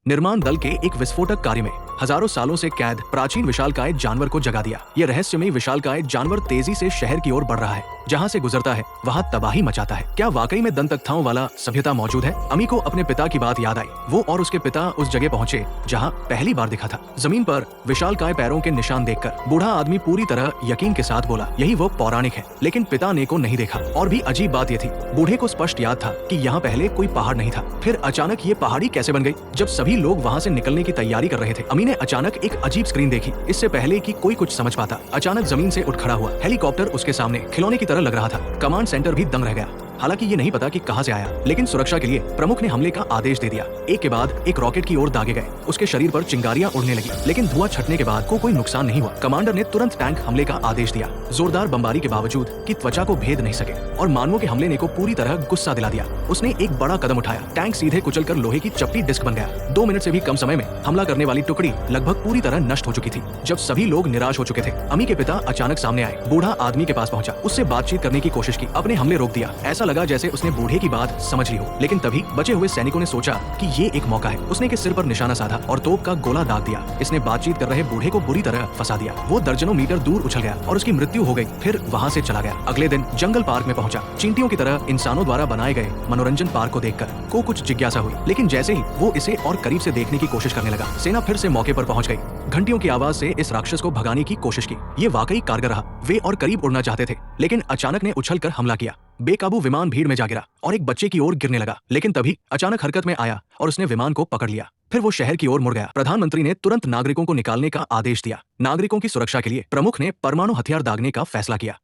निर्माण दल के एक विस्फोटक कार्य में हजारों सालों से कैद प्राचीन विशालकाय जानवर को जगा दिया। यह रहस्यमयी विशालकाय जानवर तेजी से शहर की ओर बढ़ रहा है। जहाँ से गुजरता है वहाँ तबाही मचाता है। क्या वाकई में दंतकथाओं वाला सभ्यता मौजूद है? अमी को अपने पिता की बात याद आई। वो और उसके पिता उस जगह पहुँचे जहाँ पहली बार दिखा था। जमीन पर विशालकाय पैरों के निशान देखकर बूढ़ा आदमी पूरी तरह यकीन के साथ बोला, यही वो पौराणिक है। लेकिन पिता ने को नहीं देखा। और भी अजीब बात यह थी, बूढ़े को स्पष्ट याद था कि यहाँ पहले कोई पहाड़ नहीं था। फिर अचानक ये पहाड़ी कैसे बन गई? जब सभी लोग वहाँ से निकलने की तैयारी कर रहे थे, अमी ने अचानक एक अजीब स्क्रीन देखी। इससे पहले कि कोई कुछ समझ पाता, अचानक जमीन से उठ खड़ा हुआ हेलीकॉप्टर उसके सामने खिलौने की तरह लग रहा था। कमांड सेंटर भी दंग रह गया। हालांकि ये नहीं पता कि कहां से आया, लेकिन सुरक्षा के लिए प्रमुख ने हमले का आदेश दे दिया। एक के बाद एक रॉकेट की ओर दागे गए। उसके शरीर पर चिंगारियां उड़ने लगी, लेकिन धुआं छटने के बाद कोई नुकसान नहीं हुआ। कमांडर ने तुरंत टैंक हमले का आदेश दिया। जोरदार बमबारी के बावजूद कि त्वचा को भेद नहीं सके और मानवों के हमले ने को पूरी तरह गुस्सा दिला दिया। उसने एक बड़ा कदम उठाया। टैंक सीधे कुचलकर लोहे की चपटी डिस्क बन गया। 2 मिनट से भी कम समय में हमला करने वाली टुकड़ी लगभग पूरी तरह नष्ट हो चुकी थी। जब सभी लोग निराश हो चुके थे, अमी के पिता अचानक सामने आए। बूढ़ा आदमी के पास पहुंचा, उससे बातचीत करने की कोशिश की, अपने हमले रोक दिया। ऐसा लगा जैसे उसने बूढ़े की बात समझ ली हो। लेकिन तभी बचे हुए सैनिकों ने सोचा कि ये एक मौका है। उसने के सिर पर निशाना साधा और तोप का गोला दाग दिया। इसने बातचीत कर रहे बूढ़े को बुरी तरह फंसा दिया। वो दर्जनों मीटर दूर उछल गया और उसकी मृत्यु हो गई। फिर वहाँ से चला गया। अगले दिन जंगल पार्क में पहुंचा। चींटियों की तरह इंसानों द्वारा बनाए गए मनोरंजन पार्क को देखकर को कुछ जिज्ञासा हुई, लेकिन जैसे ही वो इसे और करीब से देखने की कोशिश करने लगा, सेना फिर से मौके पर पहुंच गई। घंटियों की आवाज से इस राक्षस को भगाने की कोशिश की। ये वाकई कारगर रहा। वे और करीब उड़ना चाहते थे, लेकिन अचानक ने उछलकर हमला किया। बेकाबू विमान भीड़ में जा गिरा और एक बच्चे की ओर गिरने लगा। लेकिन तभी अचानक हरकत में आया और उसने विमान को पकड़ लिया। फिर वो शहर की ओर मुड़ गया। प्रधानमंत्री ने तुरंत नागरिकों को निकालने का आदेश दिया। नागरिकों की सुरक्षा के लिए प्रमुख ने परमाणु हथियार दागने का फैसला किया।